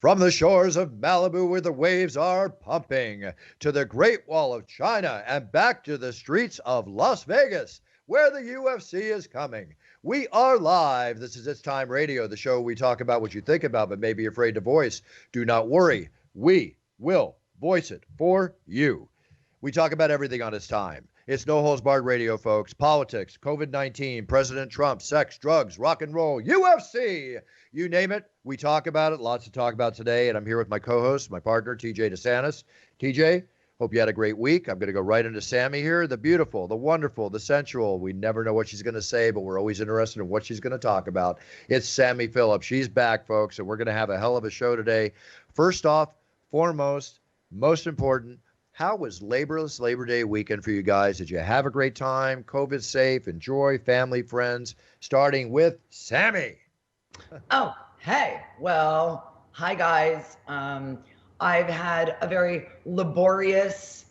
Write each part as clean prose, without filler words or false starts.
From the shores of Malibu where the waves are pumping, to the Great Wall of China, and back to the streets of Las Vegas, where the UFC is coming. We are live. This is It's Time Radio, the show we talk about what you think about but may be afraid to voice. Do not worry. We will voice it for you. We talk about everything on It's Time. It's No Holds Barred Radio, folks. Politics, COVID-19, President Trump, sex, drugs, rock and roll, UFC. You name it, we talk about it. Lots to talk about today. And I'm here with my co-host, my partner, TJ DeSantis. TJ, hope you had a great week. I'm going to go right into Sammy here. The beautiful, the wonderful, the sensual. We never know what she's going to say, but we're always interested in what she's going to talk about. It's Sammy Phillips. She's back, folks, and we're going to have a hell of a show today. First off, foremost, most important, how was Labor Day weekend for you guys? Did you have a great time? COVID safe, enjoy, family, friends, starting with Sammy. Oh, hey. Well, hi, guys. I've had a very laborious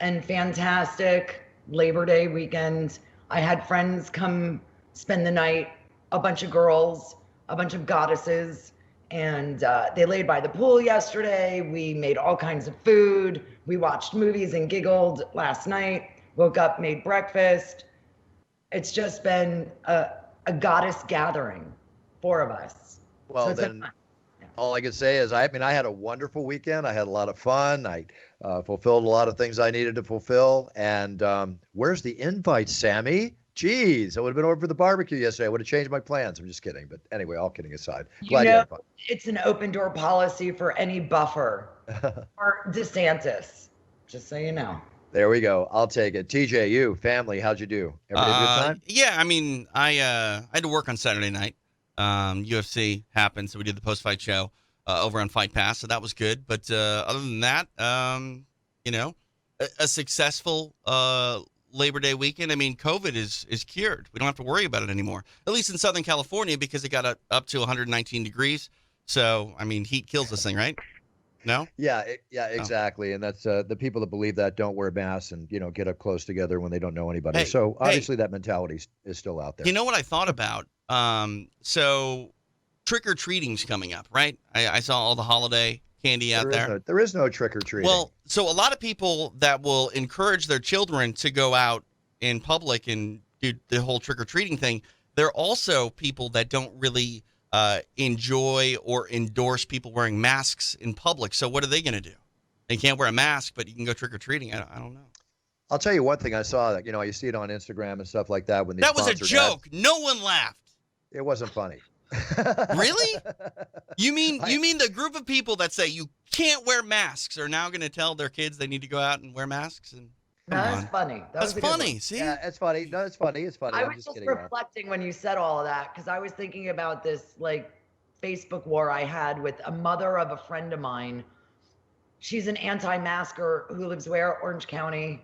and fantastic Labor Day weekend. I had friends come spend the night, a bunch of girls, a bunch of goddesses, and they laid by the pool yesterday. We made all kinds of food. We watched movies and giggled last night, woke up, made breakfast. It's just been a goddess gathering, 4 of us. Well, so then all I can say is, I had a wonderful weekend. I had a lot of fun. I fulfilled a lot of things I needed to fulfill. And where's the invite, Sammy? Jeez, I would have been over for the barbecue yesterday. I would have changed my plans. I'm just kidding. But anyway, all kidding aside. Glad you had fun. It's an open door policy for any buffer or DeSantis, just so you know. There we go. I'll take it. TJ, you, family, how'd you do? Everybody have a good time? Yeah, I mean, I had to work on Saturday night. UFC happened, so we did the post-fight show over on Fight Pass, so that was good. But other than that, a successful Labor Day weekend. I mean, COVID is cured. We don't have to worry about it anymore, at least in Southern California, because it got up to 119 degrees. So, I mean, heat kills this thing, right? No? Yeah, exactly. And that's the people that believe that don't wear masks and, get up close together when they don't know anybody. So obviously that mentality is still out there. You know what I thought about? So trick-or-treating's coming up, right? I saw all the holiday candy out there. There is no trick-or-treating. Well, so a lot of people that will encourage their children to go out in public and do the whole trick-or-treating thing, they're also people that don't really enjoy or endorse people wearing masks in public. So what are they going to do? They can't wear a mask, but you can go trick-or-treating. I don't know. I'll tell you one thing I saw that, you see it on Instagram and stuff like that. When that was a joke. No one laughed. It wasn't funny. Really? You mean the group of people that say you can't wear masks are now going to tell their kids they need to go out and wear masks? And that's funny. That's funny. See? Yeah, it's funny. No, it's funny. It's funny. I was just reflecting when you said all of that, because I was thinking about this Facebook war I had with a mother of a friend of mine. She's an anti-masker who lives where? Orange County.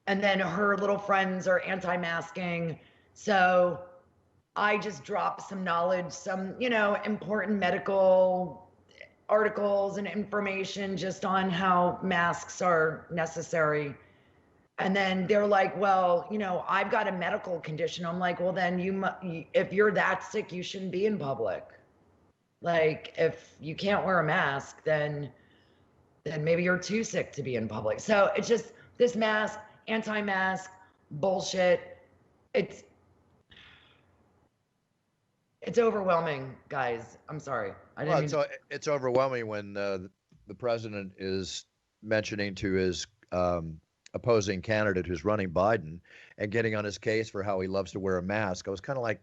And then her little friends are anti-masking. So I just dropped some knowledge, some, important medical articles and information just on how masks are necessary. And then they're like, well, I've got a medical condition. I'm like, well, then if you're that sick, you shouldn't be in public. If you can't wear a mask, then maybe you're too sick to be in public. So it's just this mask, anti-mask bullshit. It's overwhelming, guys. I'm sorry. It's overwhelming when the president is mentioning to his opposing candidate who's running Biden and getting on his case for how he loves to wear a mask. I was kind of like,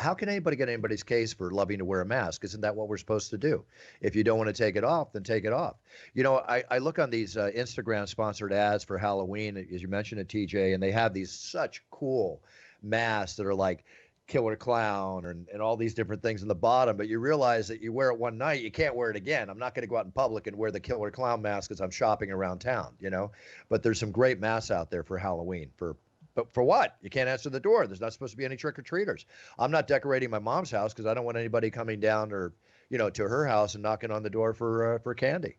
how can anybody get anybody's case for loving to wear a mask? Isn't that what we're supposed to do? If you don't want to take it off, then take it off. I look on these Instagram sponsored ads for Halloween, as you mentioned it, TJ, and they have these such cool masks that are like killer clown and all these different things in the bottom, but you realize that you wear it one night, you can't wear it again. I'm not going to go out in public and wear the killer clown mask as I'm shopping around town, but there's some great masks out there for Halloween. But for what? You can't answer the door. There's not supposed to be any trick-or-treaters. I'm not decorating my mom's house because I don't want anybody coming down or, to her house and knocking on the door for candy.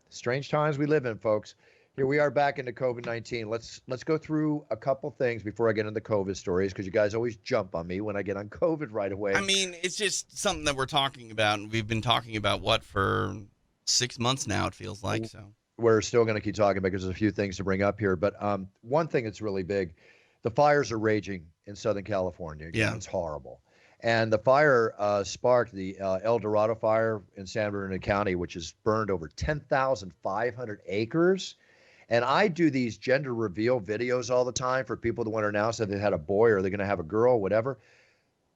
Strange times we live in, folks. Here we are back into COVID-19. Let's go through a couple things before I get into the COVID stories, because you guys always jump on me when I get on COVID right away. I mean, it's just something that we're talking about, and we've been talking about for 6 months now, it feels like. So we're still going to keep talking about, because there's a few things to bring up here. But one thing that's really big, the fires are raging in Southern California. Yeah. It's horrible. And the fire sparked the El Dorado fire in San Bernardino County, which has burned over 10,500 acres. And I do these gender reveal videos all the time for people that want to announce that they had a boy or they're going to have a girl, whatever.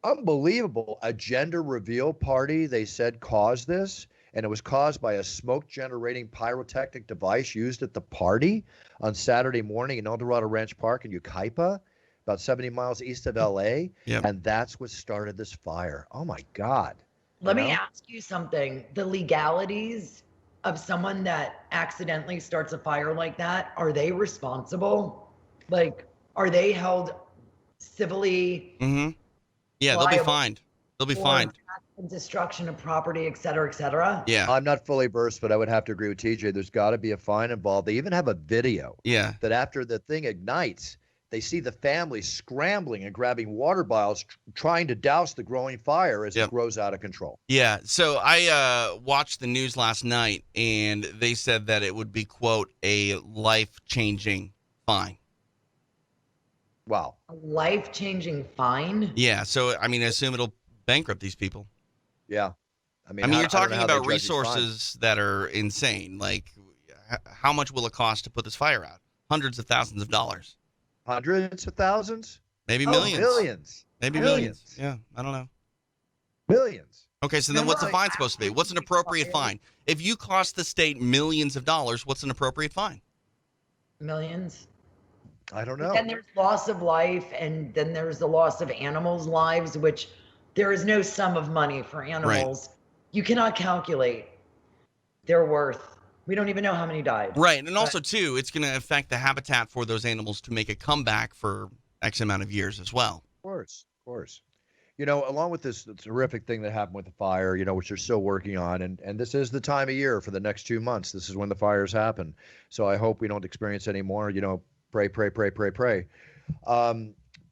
Unbelievable. A gender reveal party, they said, caused this. And it was caused by a smoke generating pyrotechnic device used at the party on Saturday morning in El Dorado Ranch Park in Yucaipa, about 70 miles east of LA. Yep. And that's what started this fire. Oh my God. Let me ask you something. The legalities of someone that accidentally starts a fire like that, are they responsible? Like, are they held civilly? Mm-hmm. Yeah, they'll be fined. They'll be fined. Destruction of property, et cetera, et cetera. Yeah. I'm not fully versed, but I would have to agree with TJ. There's got to be a fine involved. They even have a video. Yeah. That after the thing ignites, they see the family scrambling and grabbing water bottles, trying to douse the growing fire as it grows out of control. Yeah. So I watched the news last night, and they said that it would be, quote, a life-changing fine. Wow. A life-changing fine? Yeah. So, I mean, I assume it'll bankrupt these people. Yeah. I mean, you're talking about resources that are insane. Like, how much will it cost to put this fire out? Hundreds of thousands of dollars. Hundreds of thousands? Maybe millions. Millions. Maybe millions. Yeah, I don't know. Millions. Okay, so then what's the fine supposed to be? What's an appropriate fine? If you cost the state millions of dollars, what's an appropriate fine? Millions. I don't know. Then there's loss of life, and then there's the loss of animals' lives, which there is no sum of money for animals. Right. You cannot calculate their worth. We don't even know how many died. Right. And also, too, it's going to affect the habitat for those animals to make a comeback for X amount of years as well. Of course. Of course. You know, along with this terrific thing that happened with the fire, you know, which they're still working on, and this is the time of year for the next 2 months. This is when the fires happen. So I hope we don't experience any more. You know, pray, pray, pray, pray, pray.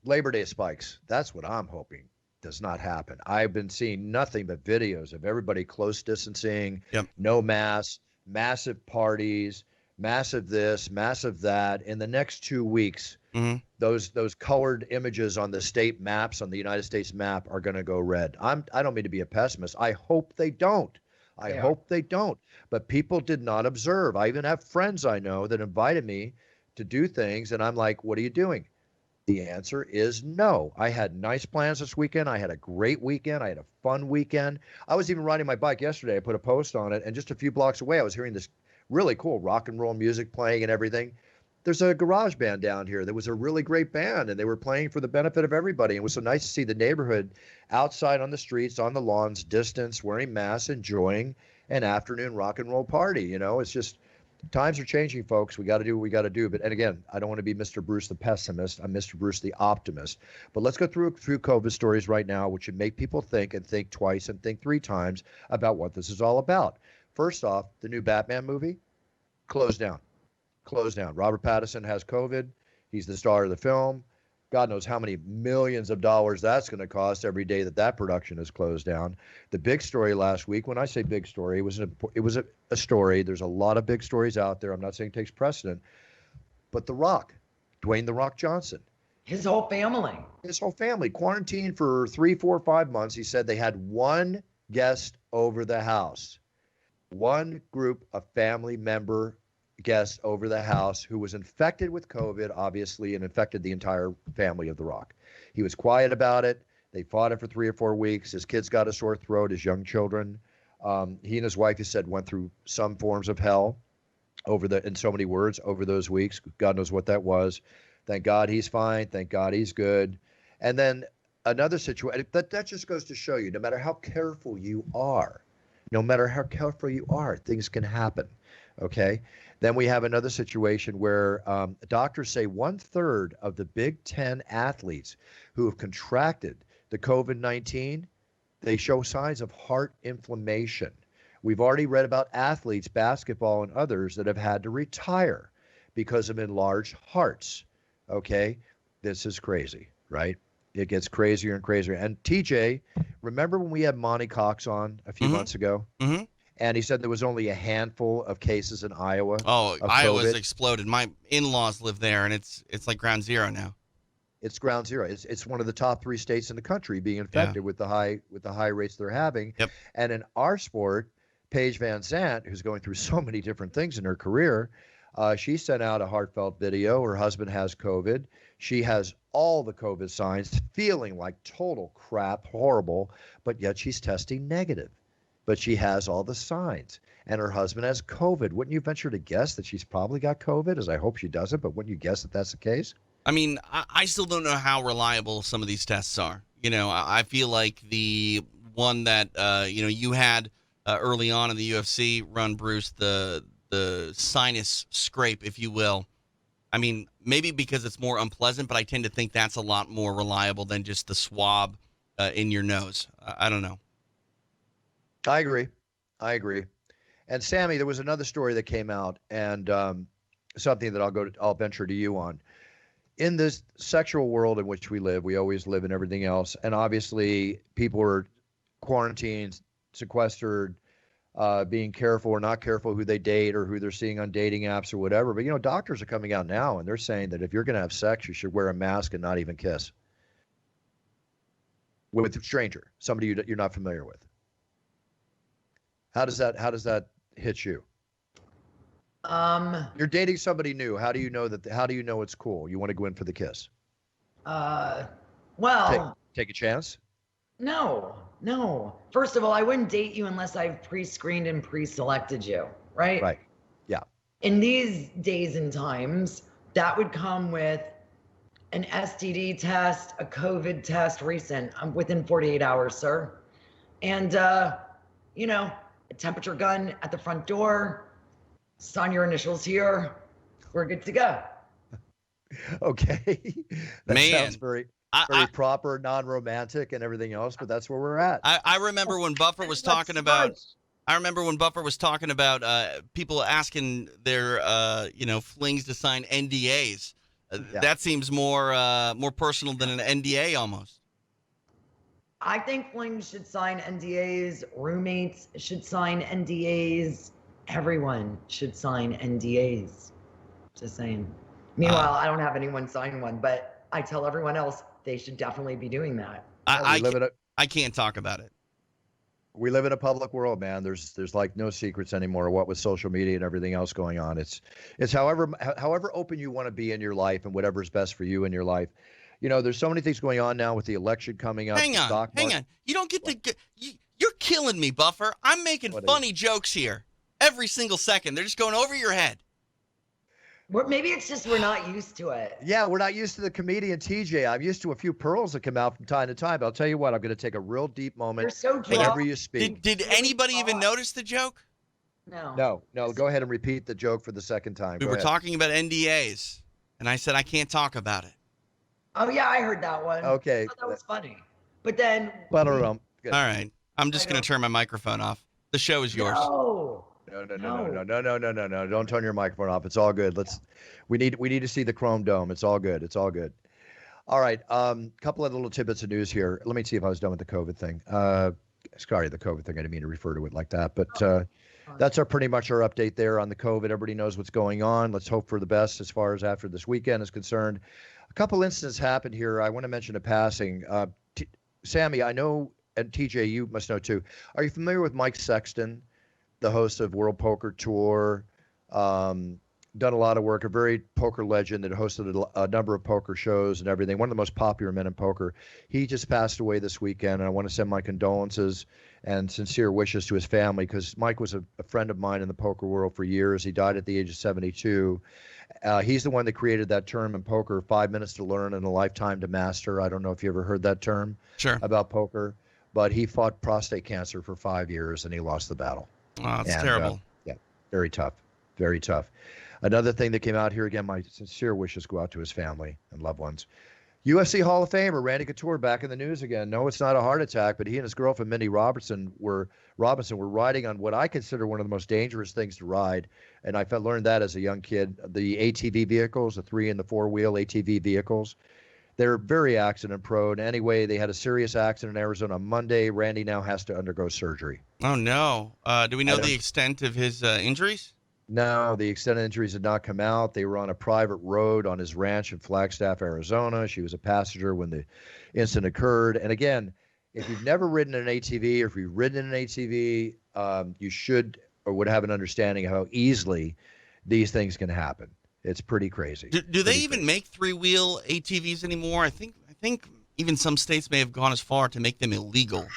Labor Day spikes. That's what I'm hoping does not happen. I've been seeing nothing but videos of everybody close distancing, no masks, massive parties, massive this, massive that. In the next 2 weeks, those colored images on the state maps, on the United States map, are going to go red. I don't mean to be a pessimist. I hope they don't. I hope they don't. But people did not observe. I even have friends I know that invited me to do things, and I'm like, what are you doing? The answer is no. I had nice plans this weekend. I had a great weekend. I had a fun weekend. I was even riding my bike yesterday. I put a post on it, and just a few blocks away, I was hearing this really cool rock and roll music playing and everything. There's a garage band down here that was a really great band, and they were playing for the benefit of everybody. It was so nice to see the neighborhood outside on the streets, on the lawns, distance, wearing masks, enjoying an afternoon rock and roll party. You know, it's just, times are changing, folks. We got to do what we got to do. But, and again, I don't want to be Mr. Bruce the pessimist. I'm Mr. Bruce the optimist. But let's go through a few COVID stories right now, which would make people think, and think twice and think 3 times about what this is all about. First off, the new Batman movie, closed down. Closed down. Robert Pattinson has COVID. He's the star of the film. God knows how many millions of dollars that's going to cost every day that production is closed down. The big story last week, when I say big story, it was a story. There's a lot of big stories out there. I'm not saying it takes precedent. But The Rock, Dwayne The Rock Johnson. His whole family. His whole family. Quarantined for 3, 4, 5 months. He said they had one guest over the house. One group of family member guest over the house who was infected with COVID, obviously, and infected the entire family of The Rock. He was quiet about it. They fought it for 3 or 4 weeks. His kids got a sore throat, his young children. He and his wife, he said, went through some forms of hell in so many words, over those weeks. God knows what that was. Thank God he's fine. Thank God he's good. And then another situation, that just goes to show you, no matter how careful you are, things can happen. Okay. Then we have another situation where doctors say 1/3 of the Big Ten athletes who have contracted the COVID-19, they show signs of heart inflammation. We've already read about athletes, basketball and others, that have had to retire because of enlarged hearts. Okay, this is crazy, right? It gets crazier and crazier. And TJ, remember when we had Monty Cox on a few months ago? Mm-hmm. And he said there was only a handful of cases in Iowa. Oh, of Iowa's COVID. exploded. My in-laws live there, and it's like ground zero now. It's ground zero. It's one of the top 3 states in the country being infected with the high rates they're having. Yep. And in our sport, Paige Van Zandt, who's going through so many different things in her career, she sent out a heartfelt video. Her husband has COVID. She has all the COVID signs, feeling like total crap, horrible, but yet she's testing negative. But she has all the signs. And her husband has COVID. Wouldn't you venture to guess that she's probably got COVID? As I hope she doesn't, but wouldn't you guess that that's the case? I mean, I still don't know how reliable some of these tests are. You know, I feel like the one that, you had early on in the UFC run, Bruce, the sinus scrape, if you will. I mean, maybe because it's more unpleasant, but I tend to think that's a lot more reliable than just the swab in your nose. I don't know. I agree. And Sammy, there was another story that came out, and something that I'll venture to you on. In this sexual world in which we live, we always live in everything else. And obviously people are quarantined, sequestered, being careful or not careful who they date or who they're seeing on dating apps or whatever. But, doctors are coming out now and they're saying that if you're going to have sex, you should wear a mask and not even kiss with a stranger, somebody you're not familiar with. How does that hit you? You're dating somebody new. How do you know it's cool? You want to go in for the kiss? Well, take a chance? No. First of all, I wouldn't date you unless I've pre-screened and pre-selected you, right? Right. Yeah. In these days and times, that would come with an STD test, a COVID test recent, within 48 hours, sir. And, a temperature gun at the front door. Sign your initials here. We're good to go. Okay. That Man, sounds very proper, non-romantic and everything else, but that's where we're at. I remember when Buffer was talking about people asking their flings to sign NDAs. That seems more personal than an NDA almost. I think flings should sign NDAs. Roommates should sign NDAs. Everyone should sign NDAs. Just saying. Meanwhile, I don't have anyone sign one, but I tell everyone else they should definitely be doing that. I can't talk about it. We live in a public world, man. There's like no secrets anymore. What with social media and everything else going on, it's however open you want to be in your life and whatever's best for you in your life. There's so many things going on now with the election coming up. Hang on. You don't get to. You're killing me, Buffer. I'm making funny jokes here every single second. They're just going over your head. Maybe it's just we're not used to it. Yeah, we're not used to the comedian TJ. I'm used to a few pearls that come out from time to time. But I'll tell you what, I'm going to take a real deep moment whenever you speak. Did anybody even notice the joke? No. Go ahead and repeat the joke for the second time. We were talking about NDAs, and I said I can't talk about it. Oh, yeah, I heard that one. Okay. I thought that was funny. But then... Well, all right. I'm just going to turn my microphone off. The show is yours. No. Don't turn your microphone off. It's all good. We need to see the Chrome Dome. It's all good. All right. Couple of little tidbits of news here. Let me see if I was done with the COVID thing. Sorry, the COVID thing. I didn't mean to refer to it like that. But that's pretty much our update there on the COVID. Everybody knows what's going on. Let's hope for the best as far as after this weekend is concerned. A couple incidents happened here. I want to mention a passing. Sammy, I know, and TJ, you must know too. Are you familiar with Mike Sexton, the host of World Poker Tour? Done a lot of work, a very poker legend that hosted a number of poker shows and everything. One of the most popular men in poker. He just passed away this weekend, and I want to send my condolences and sincere wishes to his family, because Mike was a friend of mine in the poker world for years. He died at the age of 72. He's the one that created that term in poker, 5 minutes to learn and a lifetime to master. I don't know if you ever heard that term about poker, but he fought prostate cancer for 5 years and he lost the battle. Oh, that's terrible. Very tough. Very tough. Another thing that came out here, again, my sincere wishes go out to his family and loved ones. UFC Hall of Famer Randy Couture back in the news again. No, it's not a heart attack, but he and his girlfriend Mindy Robinson were riding on what I consider one of the most dangerous things to ride, and I learned that as a young kid. The ATV vehicles, the 3 and the 4-wheel ATV vehicles, they're very accident prone. Anyway, they had a serious accident in Arizona on Monday. Randy now has to undergo surgery. Oh no! Do we know the extent of his injuries? No, the extent of injuries had not come out. They were on a private road on his ranch in Flagstaff, Arizona. She was a passenger when the incident occurred. And again, if you've never ridden an ATV or if you've ridden an ATV, you should or would have an understanding of how easily these things can happen. It's pretty crazy. Do they even make 3-wheel ATVs anymore? I think even some states may have gone as far to make them illegal.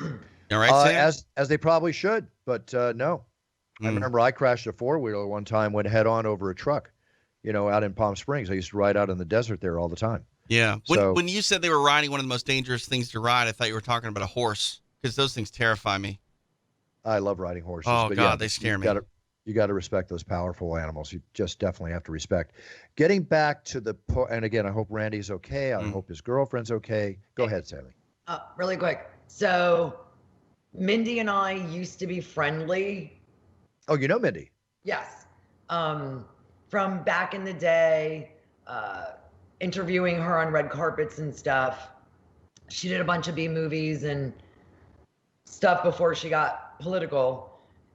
All right, Sam? As they probably should, but no. I remember I crashed a 4-wheeler one time, went head on over a truck, out in Palm Springs. I used to ride out in the desert there all the time. Yeah. When you said they were riding one of the most dangerous things to ride, I thought you were talking about a horse, because those things terrify me. I love riding horses. Oh, but God, yeah, they scare me. You got to respect those powerful animals. You just definitely have to respect. Getting back to and again, I hope Randy's okay. I hope his girlfriend's okay. Go ahead, Sammy. Really quick. So Mindy and I used to be friendly. Oh, you know Mindy? Yes. From back in the day, interviewing her on red carpets and stuff. She did a bunch of B movies and stuff before she got political.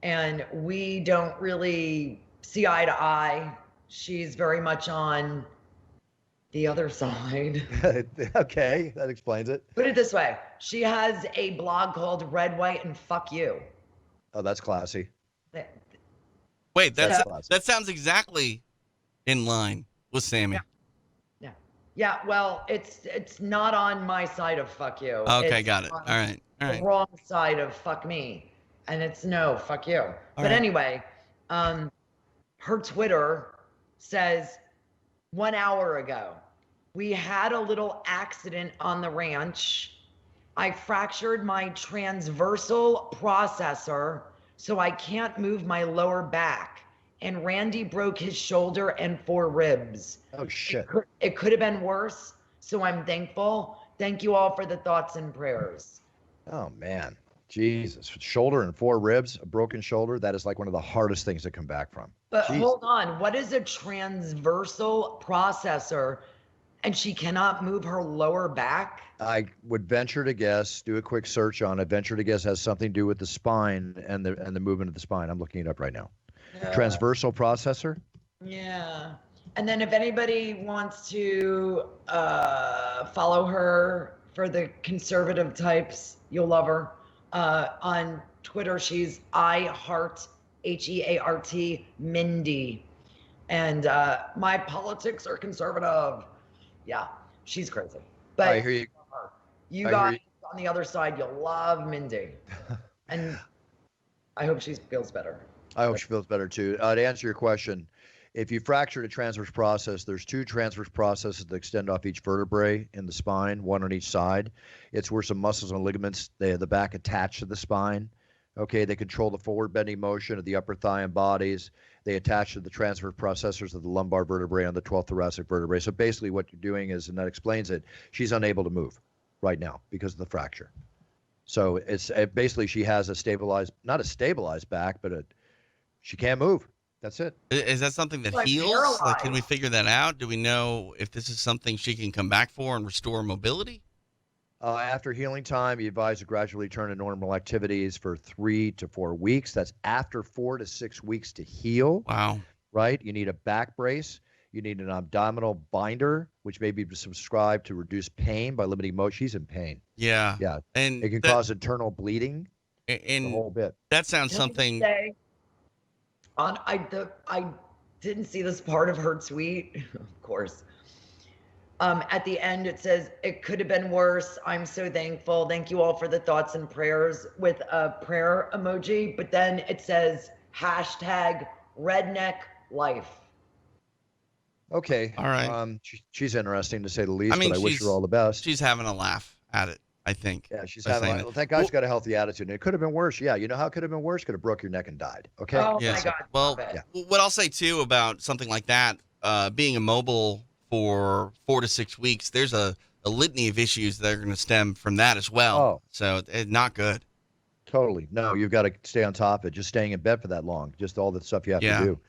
And we don't really see eye to eye. She's very much on the other side. Okay, that explains it. Put it this way. She has a blog called Red, White, and Fuck You. Oh, that's classy. Wait, that sounds exactly in line with Sammy. Yeah. Well, it's not on my side of fuck you. Okay, got it. All right. The wrong side of fuck me, and it's no fuck you. But anyway, her Twitter says 1 hour ago, we had a little accident on the ranch. I fractured my transversal processor, so I can't move my lower back. And Randy broke his shoulder and 4 ribs. Oh, shit. It could have been worse, so I'm thankful. Thank you all for the thoughts and prayers. Oh, man. Jesus. Shoulder and 4 ribs, a broken shoulder, that is like one of the hardest things to come back from. But hold on. What is a transversal processor? And she cannot move her lower back? I would venture to guess, do a quick search on it, venture to guess has something to do with the spine and the movement of the spine. I'm looking it up right now. Yeah. Transversal processor? Yeah. And then if anybody wants to follow her for the conservative types, you'll love her. On Twitter, she's iHeart, HEART, Mindy. And my politics are conservative. Yeah, she's crazy. But I hear you. You guys on the other side, you'll love Mindy. And I hope she feels better. I hope she feels better too. To answer your question, if you fractured a transverse process, there's 2 transverse processes that extend off each vertebrae in the spine, one on each side. It's where some muscles and ligaments, they have the back attached to the spine. Okay, they control the forward bending motion of the upper thigh and bodies. They attach to the transverse processors of the lumbar vertebrae and the 12th thoracic vertebrae. So basically what you're doing is, and that explains it, she's unable to move right now because of the fracture. So it's basically she has not a stabilized back, but she can't move. That's it. Is that something that heals? Paralyzed. Like, can we figure that out? Do we know if this is something she can come back for and restore mobility? After healing time, you advise to gradually return to normal activities for 3 to 4 weeks. That's after 4 to 6 weeks to heal. Wow. Right? You need a back brace. You need an abdominal binder, which may be prescribed to reduce pain by limiting motion. She's in pain. Yeah. Yeah. And it can cause internal bleeding. And a whole bit. That sounds something. I didn't see this part of her tweet, of course. At the end, it says, it could have been worse. I'm so thankful. Thank you all for the thoughts and prayers with a prayer emoji. But then it says, #redneck life. Okay. All right. She's interesting to say the least, I mean, but I wish her all the best. She's having a laugh at it, I think. Yeah, she's having a laugh. Well, thank God she's got a healthy attitude. And it could have been worse. Yeah, you know how it could have been worse? Could have broke your neck and died. Okay? Oh, yeah, my God. Well, what I'll say, too, about something like that, being immobile for 4 to 6 weeks, there's a litany of issues that are going to stem from that as well. Oh. So it's not good. Totally. No, you've got to stay on top of it. Just staying in bed for that long, just all the stuff you have to Yeah. do.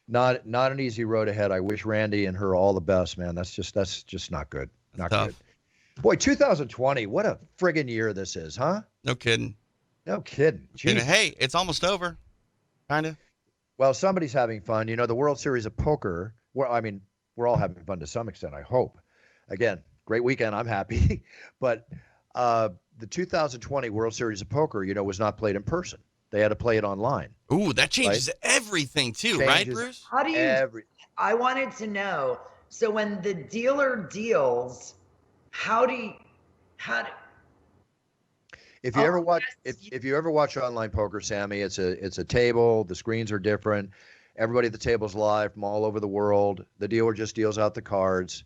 Not an easy road ahead. I wish Randy and her all the best, man. That's just not good. Not tough. good. Boy, 2020, what a friggin' year this is, huh? No kidding. No kidding. And Jesus. hey, it's almost over. Kind of. Well, somebody's having fun. You know, the World Series of Poker. Well, I mean, we're all having fun to some extent, I hope. Again, great weekend. I'm happy. But the 2020 World Series of Poker, you know, was not played in person. They had to play it online. Ooh, that changes everything too, right, Changes Bruce? How do you? I wanted to know. So when the dealer deals, how do? If you ever watch, if you ever watch online poker, Sammy, it's a table. The screens are different. Everybody at the table's live from all over the world. The dealer just deals out the cards,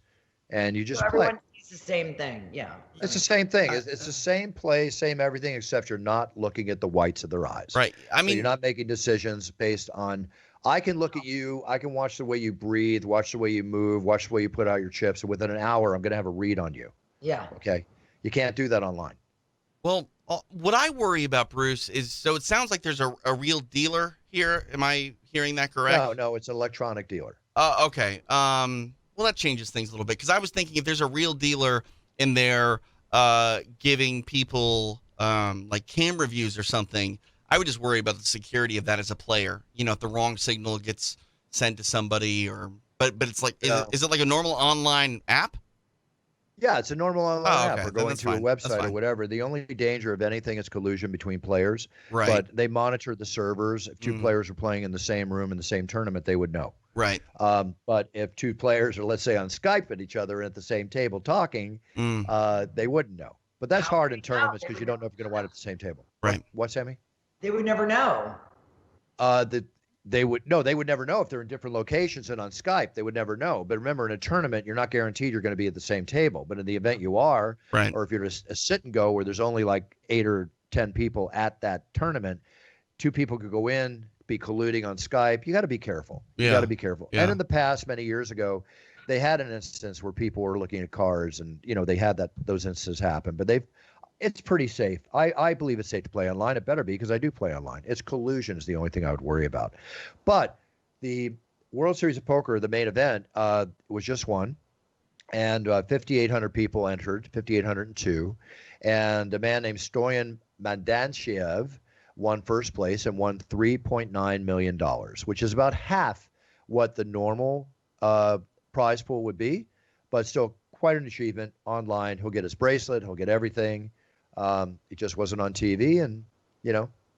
and you just so play. Everyone sees the same thing. Yeah. It's the same thing. It's the same play, same everything, except you're not looking at the whites of their eyes. Right. I mean, so you're not making decisions based on. I can look at you. I can watch the way you breathe, watch the way you move, watch the way you put out your chips. And within an hour, I'm going to have a read on you. Yeah. Okay. You can't do that online. Well, what I worry about, Bruce, is so it sounds like there's a real dealer here. Am I hearing that correct? No, it's an electronic dealer. Okay. Well, that changes things a little bit because I was thinking if there's a real dealer in there giving people like camera views or something, I would just worry about the security of that as a player. You know, if the wrong signal gets sent to somebody, but it's like, is it like a normal online app? Yeah, it's a normal online app or going to a website or whatever. The only danger of anything is collusion between players. Right. But they monitor the servers. If two players are playing in the same room in the same tournament, they would know. Right. But if two players are, let's say, on Skype at each other at the same table talking, they wouldn't know. But that's hard in tournaments because you don't know if you're going to wind up at the same table. Right. What, Sammy? They would never know. They would never know if they're in different locations, and on Skype they would never know. But remember, in a tournament, you're not guaranteed you're going to be at the same table. But in the event you are, right, or if you're a sit and go where there's only like 8 or 10 people at that tournament, 2 people could go in, be colluding on Skype. You got to be careful. You got to be careful. Yeah. And in the past, many years ago, they had an instance where people were looking at cards, and they had those instances happen. But it's pretty safe. I believe it's safe to play online. It better be because I do play online. It's collusion is the only thing I would worry about. But the World Series of Poker, the main event, was just one. And 5,800 people entered, 5,802. And a man named Stoyan Mandanchiev won first place and won $3.9 million, which is about half what the normal prize pool would be, but still quite an achievement online. He'll get his bracelet. He'll get everything. He just wasn't on TV and,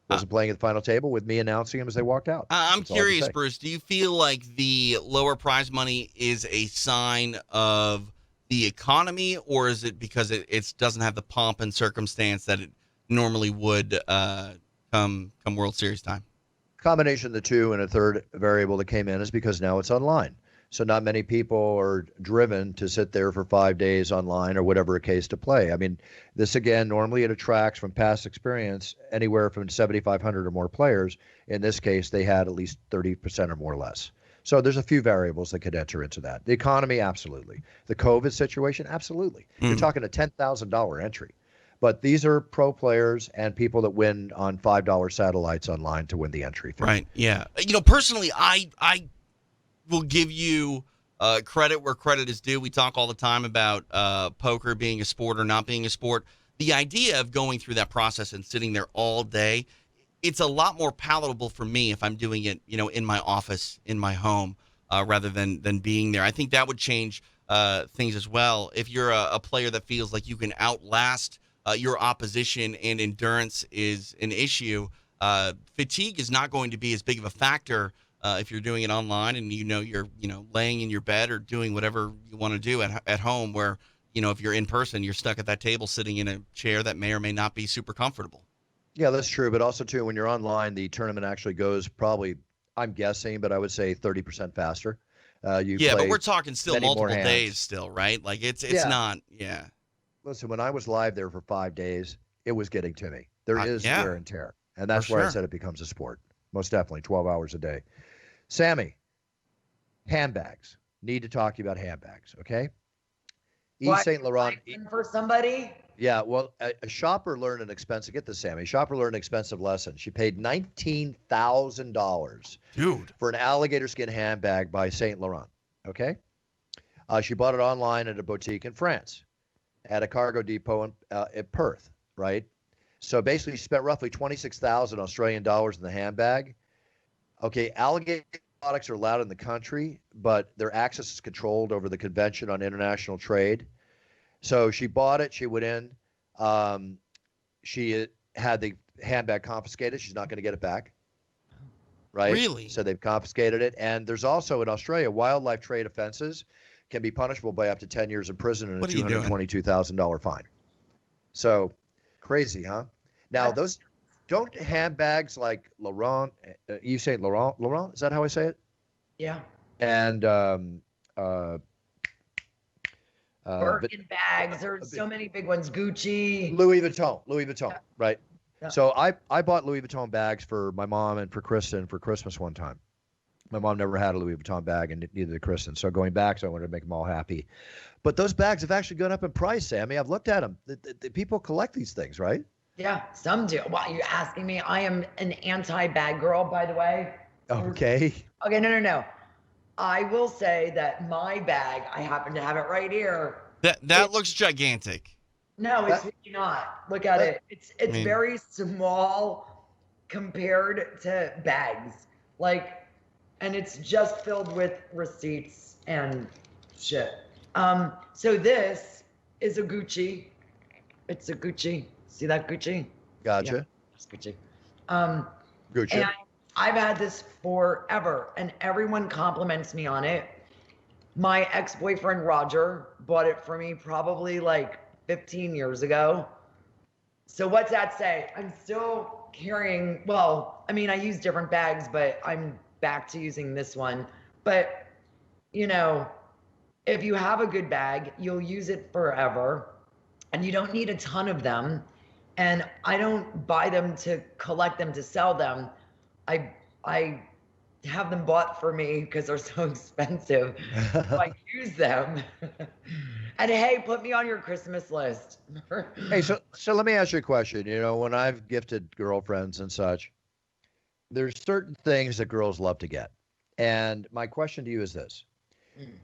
wasn't playing at the final table with me announcing him as they walked out. I'm curious, Bruce, do you feel like the lower prize money is a sign of the economy, or is it because it doesn't have the pomp and circumstance that it normally would come World Series time? Combination of the two, and a third variable that came in is because now it's online. So not many people are driven to sit there for 5 days online or whatever a case to play. I mean, this again, normally it attracts from past experience anywhere from 7,500 or more players. In this case, they had at least 30% or more or less. So there's a few variables that could enter into that. The economy, absolutely. The COVID situation, absolutely. You're talking a $10,000 entry. But these are pro players and people that win on $5 satellites online to win the entry fee. Right, yeah. Personally, I will give you credit where credit is due. We talk all the time about poker being a sport or not being a sport. The idea of going through that process and sitting there all day, it's a lot more palatable for me if I'm doing it, in my office, in my home, rather than being there. I think that would change things as well. If you're a player that feels like you can outlast your opposition and endurance is an issue, fatigue is not going to be as big of a factor if you're doing it online and you're laying in your bed or doing whatever you want to do at home, where if you're in person, you're stuck at that table sitting in a chair that may or may not be super comfortable. Yeah, that's true. But also too, when you're online, the tournament actually goes probably, I'm guessing, but I would say 30% faster. But we're talking still multiple days still, right? Like it's not. Yeah. Listen, when I was live there for 5 days, it was getting to me. There is wear and tear, and that's where I said it becomes a sport. Most definitely, 12 hours a day. Sammy, handbags. need to talk to you about handbags, okay? Why, Yves Saint Laurent. for somebody? Yeah, well, a shopper learned an expensive. Get this, Sammy. A shopper learned an expensive lesson. She paid $19,000 Dude. for an alligator skin handbag by Saint Laurent. Okay, she bought it online at a boutique in France, at a cargo depot in Perth. Right. So basically, she spent roughly 26,000 Australian dollars in the handbag. Okay, alligator products are allowed in the country, but their access is controlled over the Convention on International Trade. So she bought it. She went in. She had the handbag confiscated. She's not going to get it back. Right? Really? So they've confiscated it. And there's also in Australia, wildlife trade offenses can be punishable by up to 10 years in prison and a $222,000 fine. So crazy, huh? Now, those don't handbags like Laurent, Yves Saint Laurent, is that how I say it? Yeah. And Birkin bags. There's so many big ones. Gucci. Louis Vuitton, right? Yeah. So I bought Louis Vuitton bags for my mom and for Kristen for Christmas one time. My mom never had a Louis Vuitton bag, and neither did Kristen. So going back, so I wanted to make them all happy. But those bags have actually gone up in price, Sammy. I've looked at them. The people collect these things, right? Yeah, some do. Well, you're asking me. I am an anti-bag girl, by the way. Okay. Okay, no. I will say that my bag, I happen to have it right here. That looks gigantic. No, it's really not. Look at it. It's very small compared to bags. Like, and it's just filled with receipts and shit. So this is a Gucci. It's a Gucci. See that Gucci? Gotcha. Yeah, it's Gucci. Gucci. And I've had this forever, and everyone compliments me on it. My ex-boyfriend Roger bought it for me probably like 15 years ago. So what's that say? I'm still carrying, well, I mean, I use different bags, but I'm back to using this one. But, you know, if you have a good bag, you'll use it forever, and you don't need a ton of them. And I don't buy them to collect them to sell them. I have them bought for me because they're so expensive. So I use them. And hey, put me on your Christmas list. Hey, so let me ask you a question. You know, when I've gifted girlfriends and such, there's certain things that girls love to get. And my question to you is this.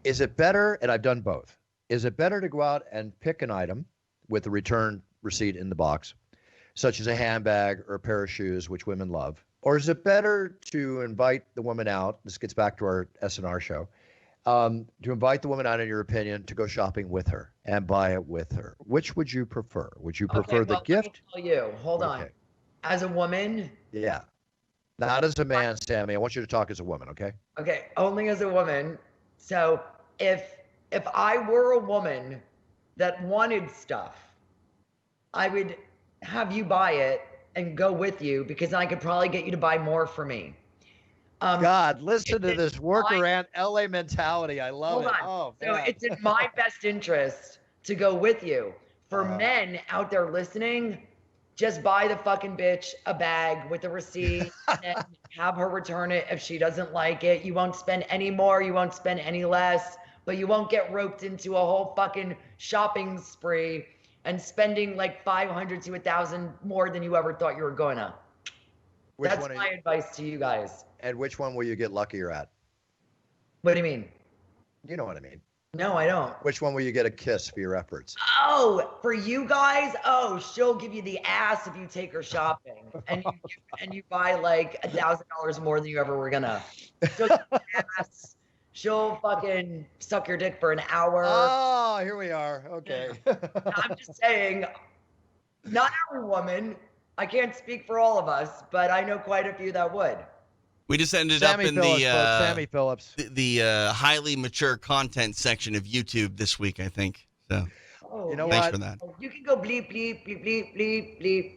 Is it better, and I've done both, is it better to go out and pick an item with the return receipt in the box, such as a handbag or a pair of shoes, which women love? Or is it better to invite the woman out? This gets back to our S&R show. To invite the woman out, in your opinion, to go shopping with her and buy it with her. Which would you prefer? Would you prefer the gift? Let me tell you, hold on. As a woman? Yeah. Not as a man, Sammy. I want you to talk as a woman, okay? Okay, only as a woman. So if I were a woman that wanted stuff, I would have you buy it and go with you, because I could probably get you to buy more for me. God, listen to this worker ant LA mentality. I love it. Oh, so it's in my best interest to go with you. For men out there listening, just buy the fucking bitch a bag with a receipt and have her return it if she doesn't like it. You won't spend any more, you won't spend any less, but you won't get roped into a whole fucking shopping spree and spending like 500 to 1,000 more than you ever thought you were gonna. That's my advice to you guys. And which one will you get luckier at? What do you mean? You know what I mean. No, I don't. Which one will you get a kiss for your efforts? Oh, for you guys? Oh, she'll give you the ass if you take her shopping, and you buy like $1,000 more than you ever were gonna. She'll give you the ass. She'll fucking suck your dick for an hour. Oh, here we are. Okay. I'm just saying, not every woman. I can't speak for all of us, but I know quite a few that would. We just ended Sammy up in Phillips, Sammy Phillips. the highly mature content section of YouTube this week, I think. So, you know thanks what? for that. You can go bleep, bleep, bleep, bleep, bleep, bleep.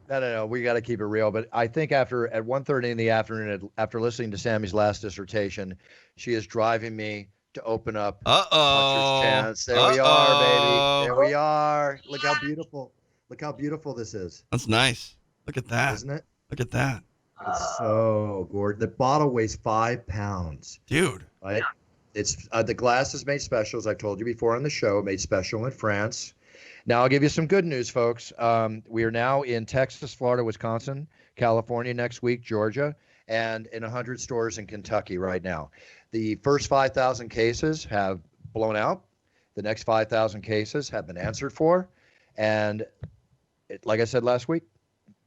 No. We got to keep it real. But I think at 1:30 in the afternoon, after listening to Sammy's last dissertation, she is driving me to open up Puncher's Chance. There we are, baby. There we are. Look how beautiful. Look how beautiful this is. That's nice. Look at that. Isn't it? Look at that. It's so gorgeous. The bottle weighs 5 pounds. Dude. Right? It's the glass is made special, as I've told you before on the show, made special in France. Now I'll give you some good news, folks. We are now in Texas, Florida, Wisconsin, California next week, Georgia, and in 100 stores in Kentucky right now. The first 5,000 cases have blown out. The next 5,000 cases have been answered for. And like I said last week,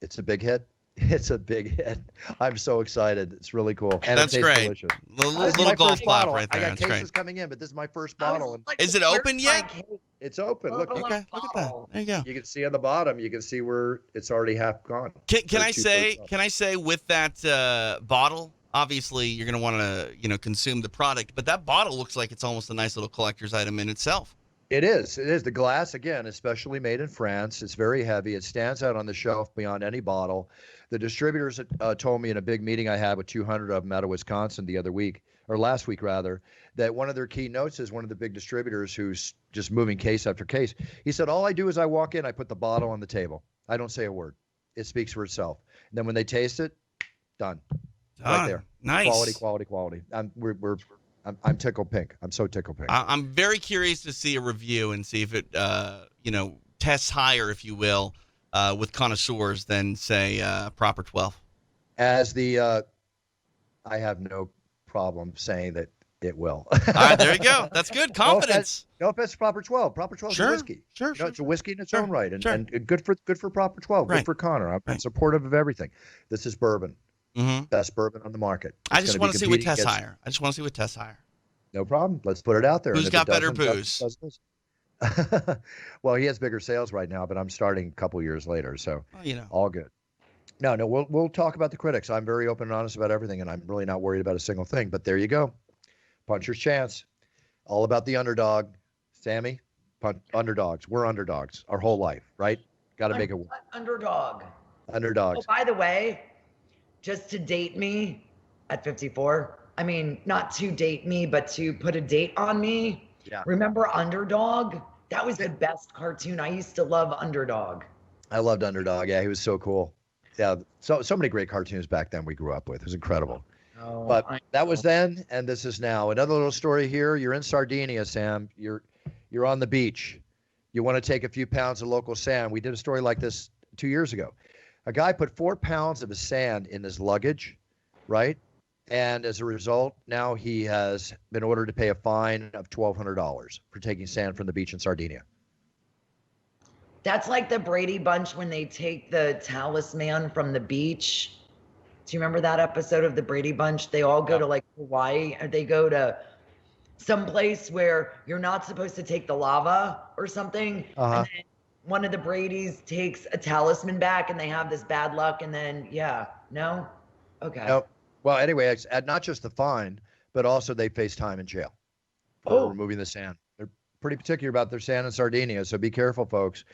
it's a big hit. It's a big hit. I'm so excited. It's really cool. And That's it tastes great. delicious. Little golf clap right there. I got That's cases great. coming in, but this is my first bottle. Is it open yet? It's open. Look, Okay, look at that. There you go. you can see on the bottom. You can see where it's already half gone. Can I say with that bottle? Obviously, you're going to want to consume the product, but that bottle looks like it's almost a nice little collector's item in itself. It is. It is. The glass, again, is specially made in France. It's very heavy. It stands out on the shelf beyond any bottle. The distributors told me in a big meeting I had with 200 of them out of Wisconsin the other week, or last week rather, that one of their key notes is one of the big distributors who's just moving case after case. He said, all I do is I walk in, I put the bottle on the table. I don't say a word. It speaks for itself. And then when they taste it, done. Right there. Nice. Quality. I'm tickled pink. I'm so tickled pink. I'm very curious to see a review and see if it, tests higher, if you will, with connoisseurs than, say, Proper 12. As I have no problem saying that it will. All right, there you go. That's good. Confidence. No offense to Proper 12. Proper 12 is a whiskey. Sure. It's a whiskey in its own right, and good for Proper 12. Right. Good for Connor. I'm supportive of everything. This is bourbon. Mm-hmm. Best bourbon on the market. I just want to see what tests higher. No problem. Let's put it out there. Who's got better booze? Well, he has bigger sales right now, but I'm starting a couple years later, so all good. No, we'll talk about the critics. I'm very open and honest about everything, and I'm really not worried about a single thing. But there you go. Puncher's chance. All about the underdog. Sammy, underdogs. We're underdogs our whole life, right? Got to make it work. Underdog. Underdogs. Oh, by the way, just to date me at 54, I mean, not to date me, but to put a date on me. Yeah. Remember Underdog? That was the best cartoon. I used to love Underdog. I loved Underdog. Yeah, he was so cool. Yeah, so many great cartoons back then we grew up with. It was incredible. Oh, But that was then, and this is now. Another little story here. You're in Sardinia, Sam. You're on the beach. You want to take a few pounds of local sand. We did a story like this 2 years ago. A guy put 4 pounds of his sand in his luggage, right? And as a result, now he has been ordered to pay a fine of $1,200 for taking sand from the beach in Sardinia. That's like the Brady Bunch when they take the talisman from the beach. Do you remember that episode of the Brady Bunch? They all go to like Hawaii, or they go to some place where you're not supposed to take the lava or something. And then one of the Bradys takes a talisman back and they have this bad luck. And then, okay. No. Well, anyway, not just the fine, but also they face time in jail for removing the sand. They're pretty particular about their sand in Sardinia, so be careful, folks.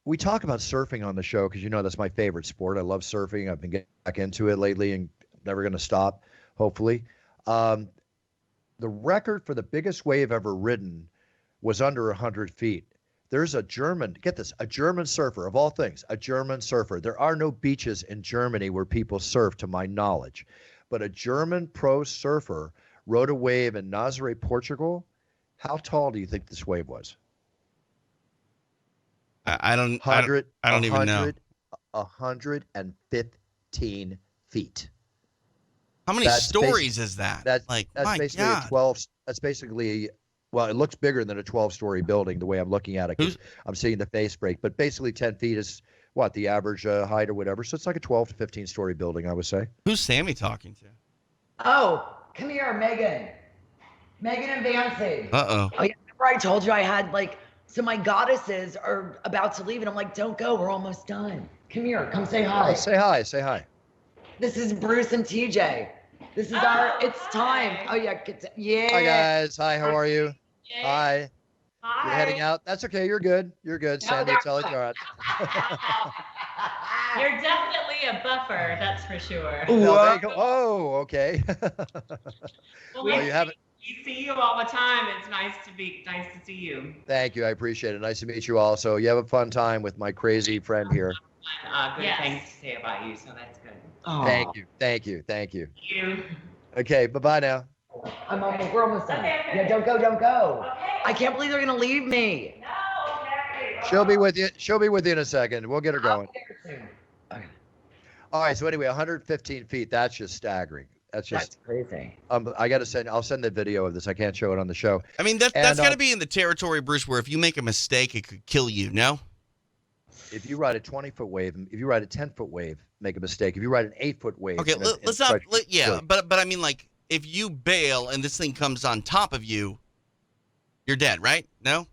We talk about surfing on the show because that's my favorite sport. I love surfing. I've been getting back into it lately and never going to stop, hopefully. The record for the biggest wave ever ridden was under 100 feet. There's a German surfer, of all things, a German surfer. There are no beaches in Germany where people surf, to my knowledge. But a German pro surfer rode a wave in Nazaré, Portugal. How tall do you think this wave was? I don't even know. 115 feet. How many stories is that? That's basically a 12. That's basically, well, it looks bigger than a 12-story building the way I'm looking at it. 'Cause I'm seeing the face break, but basically 10 feet is what the average height or whatever. So it's like a 12 to 15-story building, I would say. Who's Sammy talking to? Oh, come here, Megan. Megan and Vancy. Uh-oh. Oh, yeah, remember I told you I had so my goddesses are about to leave, and I'm like, don't go, we're almost done. Come here, come say hi. Oh, say hi. This is Bruce and TJ. This is it's time. Oh, yeah. Hi, guys. Hi, how are you? Yay. Hi. Hi. You're heading out? That's okay. You're good. Sandy, tell it all right. You're definitely a buffer, that's for sure. No, there you go. Oh, okay. Well, you haven't. We see you all the time. It's nice to see you. Thank you. I appreciate it. Nice to meet you all. So you have a fun time with my crazy friend here. Good things to say about you, so that's good. Thank you. You. Okay, bye-bye now. We're almost done. Yeah, don't go. Okay. I can't believe they're gonna leave me. No, okay. She'll be with you. She'll be with you in a second. We'll get her I'll going. get her soon. Okay. All right. So anyway, 115 feet. That's just staggering. That's That's just. crazy. I got to send. I'll send the video of this. I can't show it on the show. I mean, that's And, got to be in the territory, Bruce, where if you make a mistake, it could kill you. No. If you ride a 20-foot wave, if you ride a 10-foot wave, make a mistake. If you ride an 8-foot wave, Okay, let's not. Yeah, but I mean, like, if you bail and this thing comes on top of you, you're dead, right? No.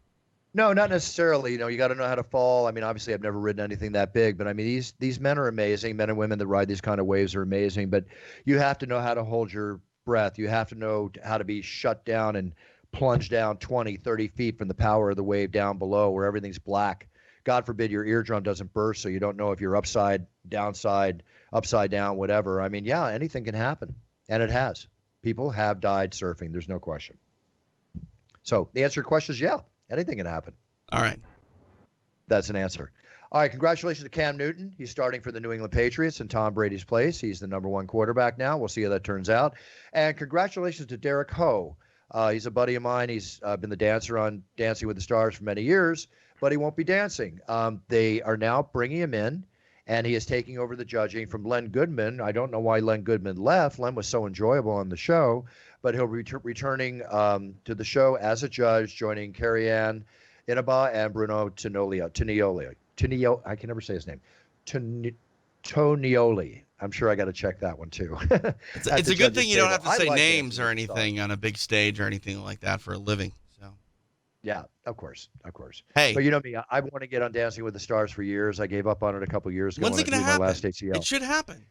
No, not necessarily. You know, you got to know how to fall. I mean, obviously, I've never ridden anything that big, but I mean, these men are amazing. Men and women that ride these kind of waves are amazing. But you have to know how to hold your breath. You have to know how to be shut down and plunge down 20, 30 feet from the power of the wave down below, where everything's black. God forbid your eardrum doesn't burst, so you don't know if you're upside, downside, upside down, whatever. I mean, yeah, anything can happen, and it has. People have died surfing. There's no question. So the answer to your question is yeah, anything can happen. All right. That's an answer. All right, congratulations to Cam Newton. He's starting for the New England Patriots in Tom Brady's place. He's the #1 quarterback now. We'll see how that turns out. And congratulations to Derek Ho. He's a buddy of mine. He's been the dancer on Dancing with the Stars for many years, but he won't be dancing. They are now bringing him in, and he is taking over the judging from Len Goodman. I don't know why Len Goodman left. Len was so enjoyable on the show, but he'll be returning to the show as a judge, joining Carrie Ann Inaba and Bruno Tonioli. I can never say his name. Tonioli. I'm sure I got to check that one too. It's a good thing you don't have to say like names Dancing or with the anything on a big stage or anything like that for a living. So. Yeah, of course. Hey, But you know me, I want to get on Dancing with the Stars for years. I gave up on it a couple years ago. when's it when I going to blew my happen? last ACL. It should happen.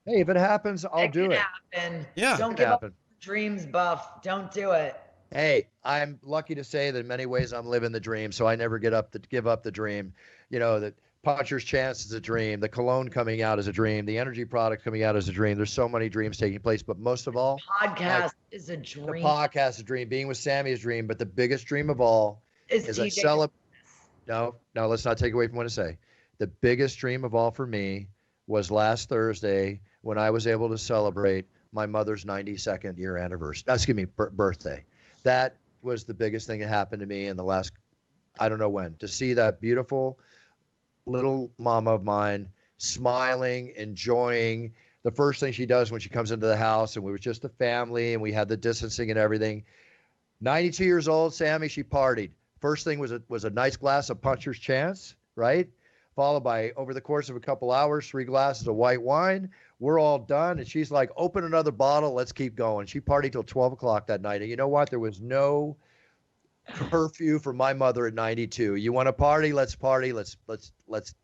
Hey, if it happens, I'll It do can it. happen. Yeah. Don't It give can up happen. dreams, Buff. Don't do it. Hey, I'm lucky to say that in many ways I'm living the dream, so I never give up the dream. You know, that Puncher's Chance is a dream. The cologne coming out is a dream. The energy product coming out is a dream. There's so many dreams taking place, but most of all, Podcast is a the dream. podcast is a dream. Being with Sammy is a dream, but the biggest dream of all is a TJ. No, let's not take away from what I say. The biggest dream of all for me was last Thursday when I was able to celebrate my mother's 92nd year anniversary. Birthday. That was the biggest thing that happened to me in the last, I don't know when, to see that beautiful little mama of mine smiling, enjoying. The first thing she does when she comes into the house, and we were just a family and we had the distancing and everything. 92 years old, Sammy, she partied. First thing was a nice glass of Puncher's Chance, right? Followed by, over the course of a couple hours, 3 glasses of white wine. We're all done. And she's like, open another bottle. Let's keep going. She partied till 12 o'clock that night. And you know what? There was no curfew for my mother at 92. You want to party? Let's party. Let's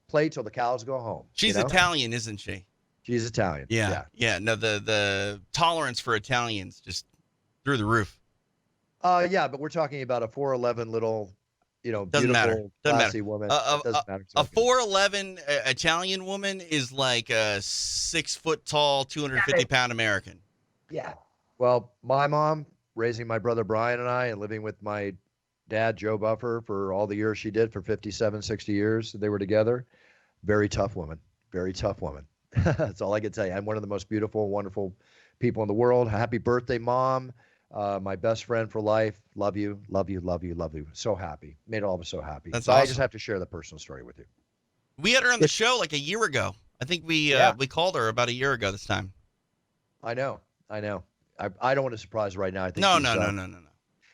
play till the cows go home. She's Italian, isn't she? She's Italian. Yeah. No, the tolerance for Italians just through the roof. Yeah, but we're talking about a 4'11" little, Doesn't beautiful, matter. Doesn't classy matter. woman. A Matter. a 4'11" Italian woman is like a 6 foot tall, 250-pound American. Yeah. Well, my mom raising my brother Brian and I and living with my dad, Joe Buffer, for all the years she did, for 57, 60 years they were together. Very tough woman. Very tough woman. That's all I can tell you. I'm one of the most beautiful, wonderful people in the world. Happy birthday, Mom. My best friend for life. Love you, love you, love you, love you. So happy. Made all of us so happy. That's so awesome. I just have to share the personal story with you. We had her on the show like a year ago. I think we called her about a year ago this time. I know. I don't want to surprise her right now. I think No.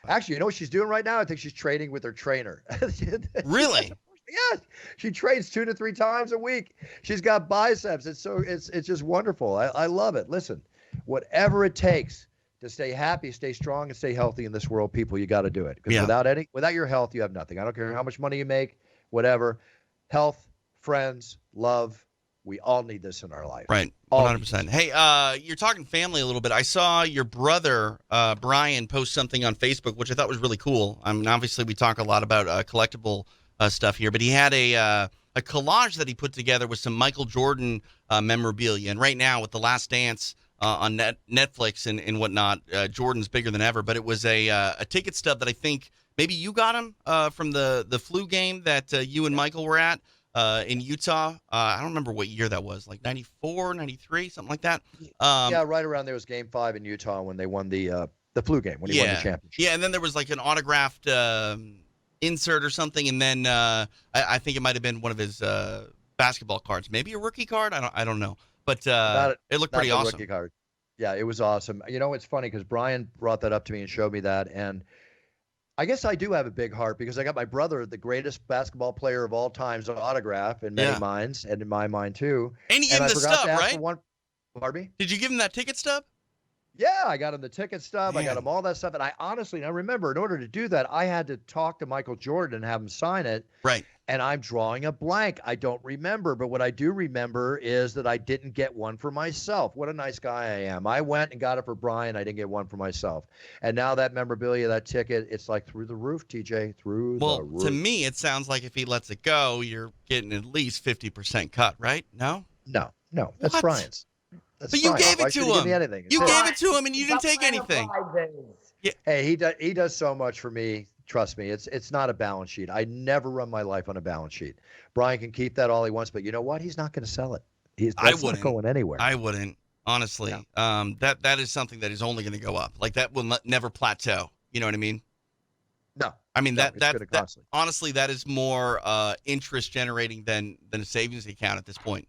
Actually, you know what she's doing right now? I think she's training with her trainer. Really? Yeah, she trains 2 to 3 times a week. She's got biceps. It's just wonderful. I love it. Listen, whatever it takes to stay happy, stay strong, and stay healthy in this world, people, you got to do it. Because without your health, you have nothing. I don't care how much money you make, whatever. Health, friends, love. We all need this in our life. Right. 100%. Hey, you're talking family a little bit. I saw your brother, Brian, post something on Facebook, which I thought was really cool. I mean, obviously, we talk a lot about collectible stuff here, but he had a collage that he put together with some Michael Jordan memorabilia. And right now, with The Last Dance on Netflix and whatnot, Jordan's bigger than ever. But it was a ticket stub that I think maybe you got him from the flu game that you and Michael were at. In Utah. I don't remember what year that was, like 94, 93, something like that. Yeah, right around there was Game 5 in Utah when they won the The flu game when he won the championship. Yeah, and then there was like an autographed insert or something, and then I think it might have been one of his basketball cards, maybe a rookie card. I don't know, but it looked pretty awesome. Rookie card. Yeah, it was awesome. You know, it's funny because Brian brought that up to me and showed me that, and I guess I do have a big heart because I got my brother, the greatest basketball player of all time's autograph in many minds, and in my mind too. And you gave him the stub, right? Pardon me? Did you give him that ticket stub? Yeah, I got him the ticket stub. Man. I got him all that stuff. And I honestly, now remember, in order to do that, I had to talk to Michael Jordan and have him sign it. Right. And I'm drawing a blank. I don't remember. But what I do remember is that I didn't get one for myself. What a nice guy I am. I went and got it for Brian. I didn't get one for myself. And now that memorabilia, that ticket, it's like through the roof, TJ, through the roof. Well, to me, it sounds like if he lets it go, you're getting at least 50% cut, right? No? No. That's What? Brian's. That's But you Brian. gave Why it to should he give me him. anything? You It's gave it to him, and you didn't take anything. Hey, he does so much for me. Trust me, it's not a balance sheet. I never run my life on a balance sheet. Brian can keep that all he wants, but you know what? He's not going to sell it. That's not going anywhere. I wouldn't, honestly. No. That is something that is only going to go up. Like that will never plateau. You know what I mean? No. I mean that honestly, that is more interest generating than a savings account at this point.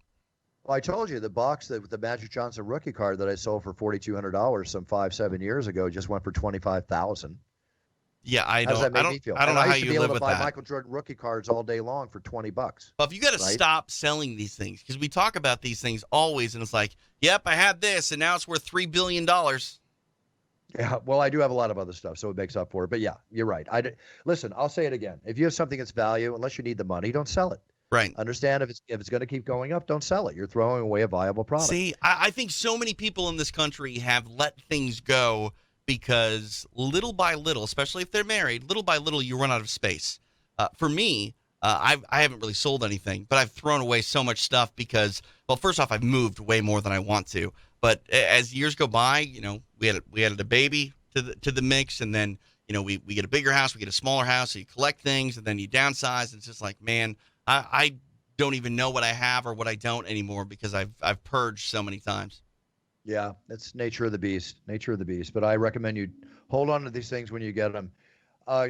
Well, I told you the box with the Magic Johnson rookie card that I sold for $4,200 some 5-7 years ago just went for $25,000. Yeah, How does that make me feel? I don't know how you live with that. I used to be able to buy Michael Jordan rookie cards all day long for $20. Well, if you got to stop selling these things, because we talk about these things always, and it's like, yep, I had this, and now it's worth $3 billion. Yeah, well, I do have a lot of other stuff, so it makes up for it. But yeah, you're right. Listen, I'll say it again. If you have something that's value, unless you need the money, don't sell it. Right. Understand if it's going to keep going up, don't sell it. You're throwing away a viable product. See, I think so many people in this country have let things go because little by little, especially if they're married, little by little you run out of space. For me, I haven't really sold anything, but I've thrown away so much stuff because, well, first off, I've moved way more than I want to. But as years go by, you know, we added a baby to the mix, and then, you know, we get a bigger house, we get a smaller house, so you collect things, and then you downsize. And it's just like, man, I don't even know what I have or what I don't anymore because I've purged so many times. Yeah, it's nature of the beast. But I recommend you hold on to these things when you get them.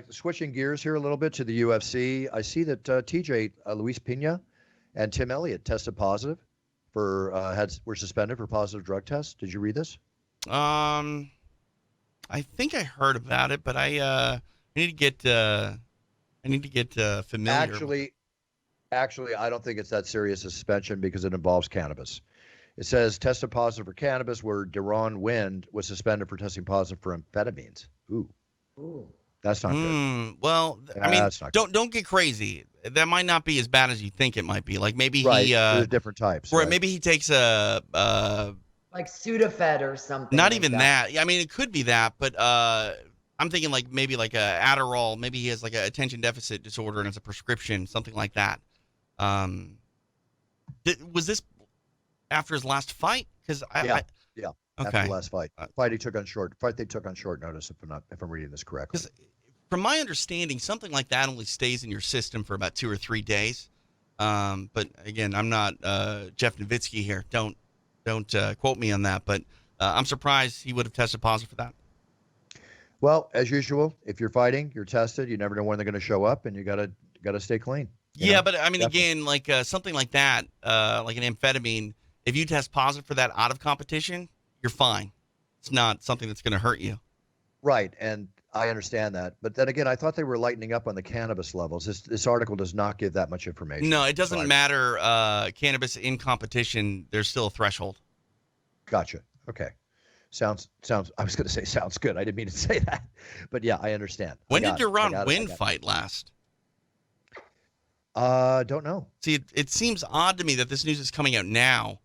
Switching gears here a little bit to the UFC, I see that TJ Luis Pena and Tim Elliott tested positive were suspended for positive drug tests. Did you read this? I think I heard about it, but I need to get familiar. Actually, I don't think it's that serious a suspension because it involves cannabis. It says tested positive for cannabis, where Deron Wind was suspended for testing positive for amphetamines. Ooh. That's not good. Well, I mean, don't get crazy. That might not be as bad as you think it might be. Like maybe there's different types. Or maybe he takes like Sudafed or something. Not even that. I mean, it could be that, but I'm thinking like maybe like a Adderall. Maybe he has like a attention deficit disorder and it's a prescription, something like that. Was this after his last fight? Because yeah. Okay. After the last fight they took on short notice. If I'm reading this correctly. Because from my understanding, something like that only stays in your system for about 2 or 3 days. But again, I'm not Jeff Nowitzki here. Don't quote me on that. But I'm surprised he would have tested positive for that. Well, as usual, if you're fighting, you're tested. You never know when they're going to show up, and you gotta stay clean. Yeah, but I mean, definitely. Again, like something like that, like an amphetamine, if you test positive for that out of competition, you're fine. It's not something that's going to hurt you. Right, and I understand that. But then again, I thought they were lightening up on the cannabis levels. This article does not give that much information. No, it doesn't matter. Cannabis in competition, there's still a threshold. Gotcha. Okay. Sounds. I was going to say sounds good. I didn't mean to say that. But yeah, I understand. When did Deron Wind fight last? Don't know. See, it seems odd to me that this news is coming out now.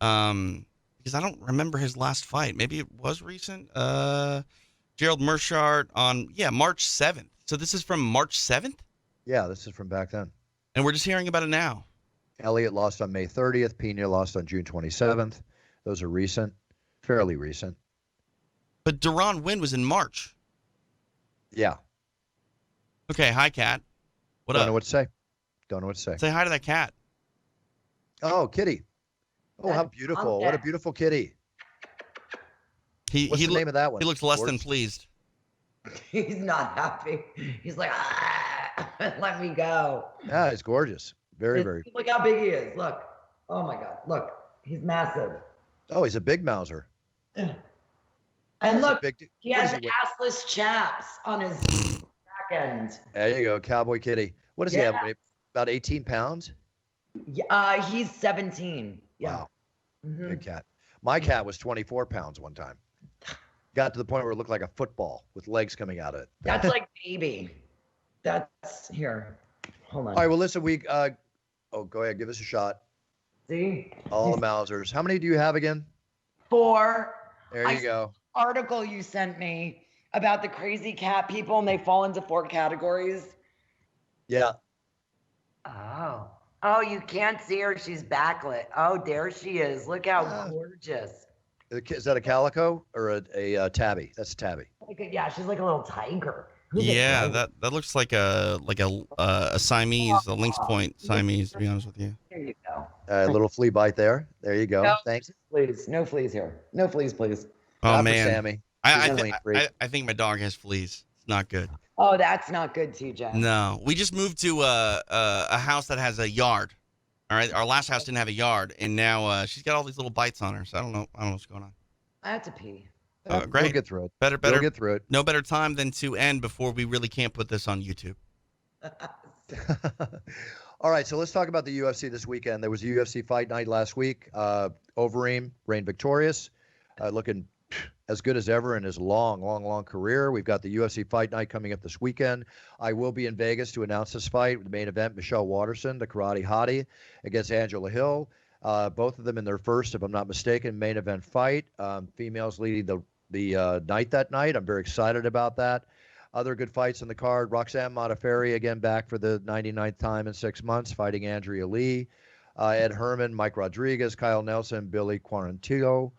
Because I don't remember his last fight. Maybe it was recent. Gerald Meerschaert on March 7th. So this is from March 7th? Yeah, this is from back then. And we're just hearing about it now. Elliott lost on May 30th. Pena lost on June 27th. Those are recent. Fairly recent. But Deron Wind was in March. Yeah. Okay, hi, Kat. What up? Don't know what to say. Say hi to that cat. Oh, kitty. Oh, how beautiful. What a beautiful kitty. What's the name of that one? He looks less than Gorgeous? pleased. He's not happy. He's like, let me go. Yeah, it's gorgeous. Very, very. Look how big he is. Look. Oh my God. Look. He's massive. Oh, he's a big Mauser. And That's a look, big- he what has is he, assless chaps on his back end. There you go, Cowboy Kitty. What does he have? About 18 pounds? He's 17. Yeah. Wow. Mhm. Big cat. My cat was 24 pounds one time. Got to the point where it looked like a football with legs coming out of it. That's like baby. That's here. Hold on. All right, well, listen, go ahead, give us a shot. See? All the Mausers. How many do you have again? 4. There you go. Article you sent me about the crazy cat people and they fall into 4 categories. Yeah. Oh, you can't see her. She's backlit. Oh, there she is. Look how gorgeous. Is that a calico or a tabby? That's a tabby. Yeah, she's like a little tiger. Yeah, that looks like a Siamese, a lynx point Siamese, to be honest with you. There you go. A little flea bite there. There you go. No, Thanks. Please, no fleas here. No fleas, please. Oh Not for man, Sammy. I think my dog has fleas. It's not good. Oh, that's not good, TJ. No, we just moved to a house that has a yard. All right, our last house didn't have a yard, and now she's got all these little bites on her. So I don't know what's going on. I have to pee. Great. We'll get through it. Better. We'll get through it. No better time than to end before we really can't put this on YouTube. All right, so let's talk about the UFC this weekend. There was a UFC fight night last week. Overeem reigned victorious, looking as good as ever in his long career. We've got the UFC fight night coming up this weekend. I will be in Vegas to announce this fight. The main event, Michelle Waterson, the karate hottie, against Angela Hill. Both of them in their first, if I'm not mistaken, main event fight. Females leading the night that night. I'm very excited about that. Other good fights on the card. Roxanne Modafferi, again, back for the 99th time in 6 months, fighting Andrea Lee. Ed Herman, Mike Rodriguez, Kyle Nelson, Billy Quarantillo.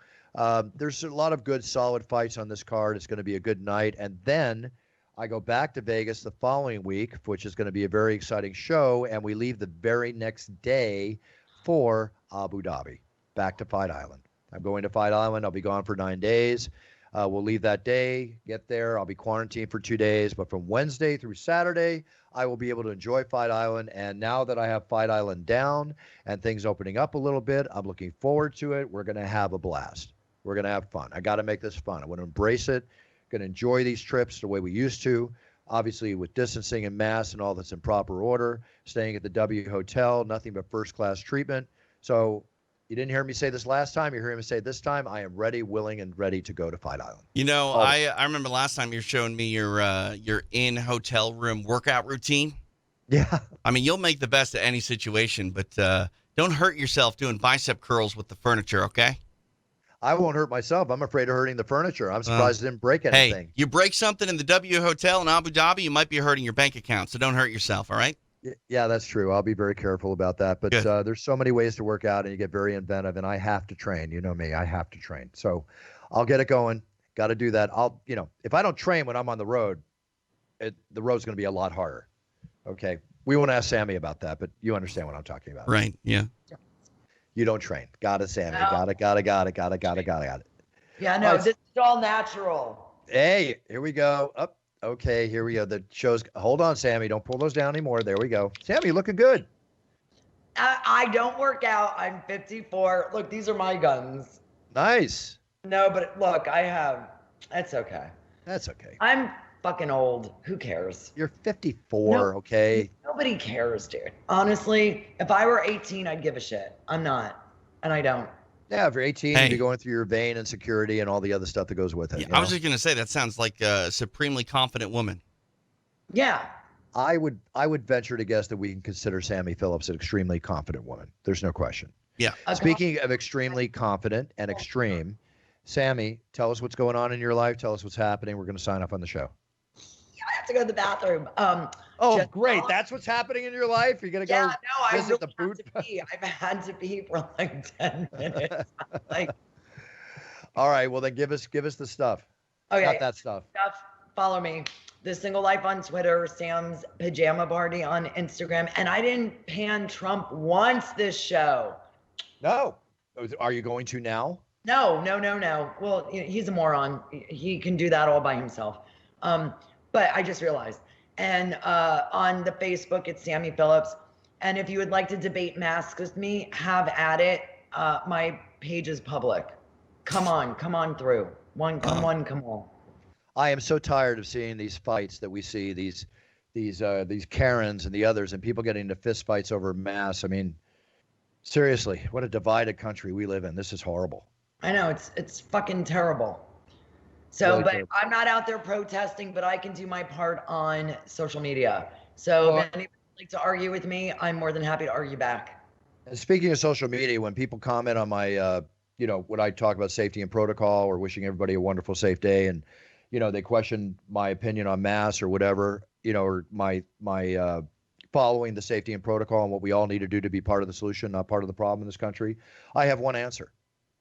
There's a lot of good, solid fights on this card. It's going to be a good night. And then I go back to Vegas the following week, which is going to be a very exciting show. And we leave the very next day for Abu Dhabi, back to Fight Island. I'm going to Fight Island. I'll be gone for 9 days. We'll leave that day, get there. I'll be quarantined for 2 days. But from Wednesday through Saturday, I will be able to enjoy Fight Island. And now that I have Fight Island down and things opening up a little bit, I'm looking forward to it. We're going to have a blast. We're going to have fun. I got to make this fun. I want to embrace it. Going to enjoy these trips the way we used to. Obviously, with distancing and masks and all that's in proper order. Staying at the W Hotel, nothing but first-class treatment. So you didn't hear me say this last time. You're hearing me say it this time. I am ready, willing, and ready to go to Fight Island. You know, I remember last time you were showing me your in-hotel room workout routine. Yeah. I mean, you'll make the best of any situation, but don't hurt yourself doing bicep curls with the furniture, okay? I won't hurt myself. I'm afraid of hurting the furniture. I'm surprised it didn't break anything. Hey, you break something in the W Hotel in Abu Dhabi, you might be hurting your bank account, so don't hurt yourself, all right? Yeah, that's true. I'll be very careful about that. But there's so many ways to work out, and you get very inventive, and I have to train. You know me. I have to train. So I'll get it going. Got to do that. If I don't train when I'm on the road, the road's going to be a lot harder. Okay? We won't ask Sammy about that, but you understand what I'm talking about. Right, yeah. You don't train. Got it, Sammy. No. Got it. Yeah, no, this is all natural. Hey, here we go. Up. Okay, here we go. The show's. Hold on, Sammy. Don't pull those down anymore. There we go. Sammy, you're looking good. I don't work out. I'm 54. Look, these are my guns. Nice. No, but look, that's okay. That's okay. I'm fucking old. Who cares? You're 54, okay? Nobody cares, dude. Honestly, if I were 18, I'd give a shit. I'm not, and I don't. Yeah, if you're 18, Hey. you'd be going through your vein and security and all the other stuff that goes with it. Yeah, you I was know? just going to say, that sounds like a supremely confident woman. Yeah. I would venture to guess that we can consider Sammy Phillips an extremely confident woman. There's no question. Yeah. Speaking of extremely confident and extreme, Sammy, tell us what's going on in your life. Tell us what's happening. We're going to sign off on the show. I have to go to the bathroom. Just- Great. That's what's happening in your life? You're going to Yeah, go no, I visit really the boot? had to pee. I've had to pee for like 10 minutes. Like, All right. Well, then give us the stuff. okay, Not that stuff. follow me. The Single Life on Twitter, Sam's Pajama Party on Instagram. And I didn't pan Trump once this show. No. Are you going to now? No, no, no, no. Well, he's a moron. He can do that all by himself. But I just realized. And on the Facebook, it's Sammy Phillips. And if you would like to debate masks with me, have at it. My page is public. Come on through. Come on. I am so tired of seeing these fights that we see, these Karens and the others, and people getting into fist fights over masks. I mean, seriously, what a divided country we live in. This is horrible. I know it's fucking terrible. So, Really but terrible. I'm not out there protesting, but I can do my part on social media. So if anybody would like to argue with me, I'm more than happy to argue back. And speaking of social media, when people comment on my, when I talk about safety and protocol or wishing everybody a wonderful, safe day, and they question my opinion on masks or whatever, or my following the safety and protocol and what we all need to do to be part of the solution, not part of the problem in this country, I have one answer.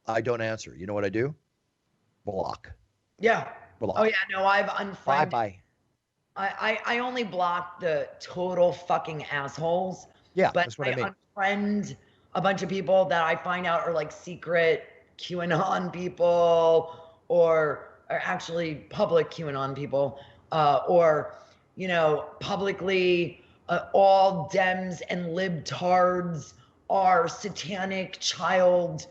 I don't answer. You know what I do? Block. Yeah. Block. Oh yeah, no, I've unfriended. Bye. I only block the total fucking assholes. Yeah, but that's what I mean. Unfriend a bunch of people that I find out are like secret QAnon people or actually public QAnon people, or publicly all Dems and libtards are satanic child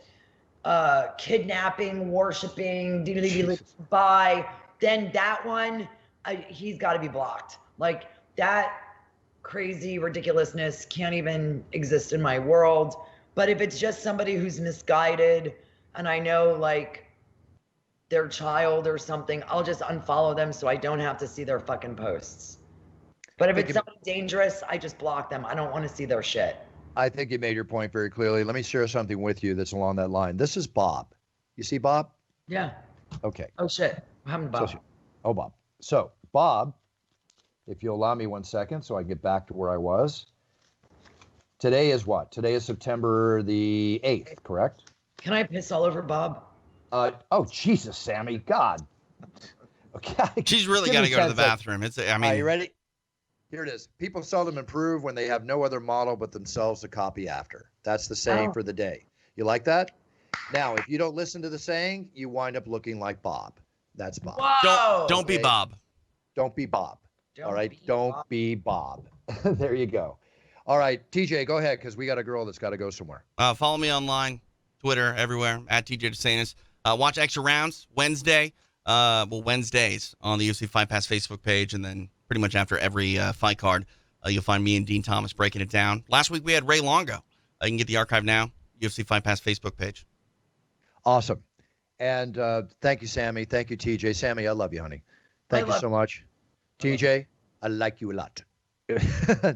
kidnapping, worshiping, by, then that one, he's got to be blocked. Like that crazy ridiculousness can't even exist in my world. But if it's just somebody who's misguided and I know like their child or something, I'll just unfollow them so I don't have to see their fucking posts. But if it's somebody dangerous, I just block them. I don't want to see their shit. I think you made your point very clearly. Let me share something with you that's along that line. This is Bob. You see Bob? Yeah. Okay. Oh, shit. What happened to Bob? Bob. So, Bob, if you'll allow me 1 second so I get back to where I was. Today is what? Today is September the 8th, correct? Can I piss all over Bob? Oh, Jesus, Sammy. God. Okay. She's really got to go to the bathroom. Are you ready? Here it is. People seldom improve when they have no other model but themselves to copy after. That's the saying for the day. You like that? Now, if you don't listen to the saying, you wind up looking like Bob. That's Bob. Whoa! Don't be Bob. Don't be Bob. All right? Don't be Bob. There you go. All right, TJ, go ahead, because we got a girl that's got to go somewhere. Follow me online, Twitter, everywhere, at TJ DeSantis. Watch Extra Rounds Wednesdays on the UFC Fight Pass Facebook page, and then pretty much after every fight card, you'll find me and Dean Thomas breaking it down. Last week we had Ray Longo. You can get the archive now, UFC Fight Pass Facebook page. Awesome. And thank you, Sammy. Thank you, TJ. Sammy, I love you, honey. Thank you so much. TJ, I like you a lot.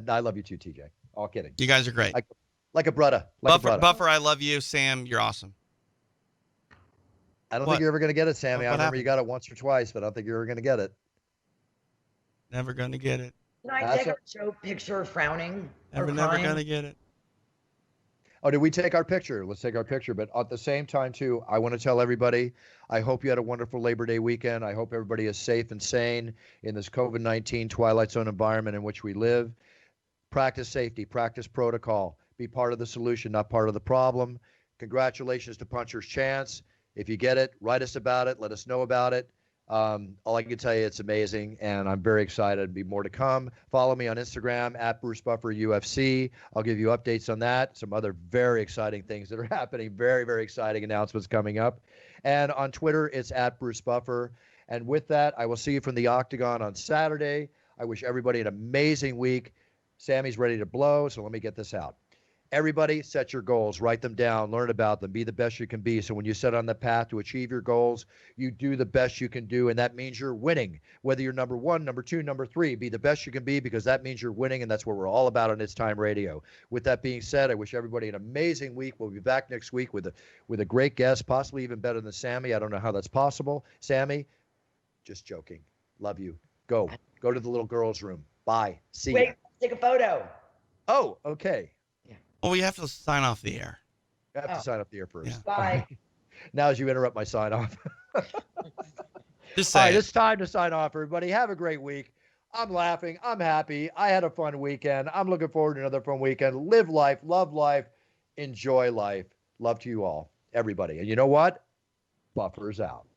I love you too, TJ. All kidding. You guys are great. Like a brother. Buffer, I love you. Sam, you're awesome. I don't think you're ever going to get it, Sammy. I remember happened? you got it once or twice, but I don't think you're ever going to get it. Never going to get it. Can I take a joke picture frowning? Never going to get it. Oh, did we take our picture? Let's take our picture. But at the same time, too, I want to tell everybody, I hope you had a wonderful Labor Day weekend. I hope everybody is safe and sane in this COVID-19 Twilight Zone environment in which we live. Practice safety, practice protocol. Be part of the solution, not part of the problem. Congratulations to Puncher's Chance. If you get it, write us about it. Let us know about it. All I can tell you, it's amazing, and I'm very excited. There'll be more to come. Follow me on Instagram at Bruce Buffer UFC. I'll give you updates on that. Some other very exciting things that are happening. Very, very exciting announcements coming up. And on Twitter, it's at Bruce Buffer. And with that, I will see you from the Octagon on Saturday. I wish everybody an amazing week. Sammy's ready to blow, so let me get this out. Everybody, set your goals, write them down, learn about them, be the best you can be. So when you set on the path to achieve your goals, you do the best you can do, and that means you're winning. Whether you're number 1, number 2, number 3, be the best you can be, because that means you're winning, and that's what we're all about on It's Time Radio. With that being said, I wish everybody an amazing week. We'll be back next week with a great guest, possibly even better than Sammy. I don't know how that's possible. Sammy, just joking. Love you. Go to the little girl's room. Bye. See you. Wait, take a photo. Oh, okay. Well, we have to sign off the air. I have to sign up the air first. Yeah. Bye. Now, as you interrupt my sign off. Just All say right, it. it's time to sign off, everybody. Have a great week. I'm laughing. I'm happy. I had a fun weekend. I'm looking forward to another fun weekend. Live life, love life, enjoy life. Love to you all, everybody. And you know what? Buffers out.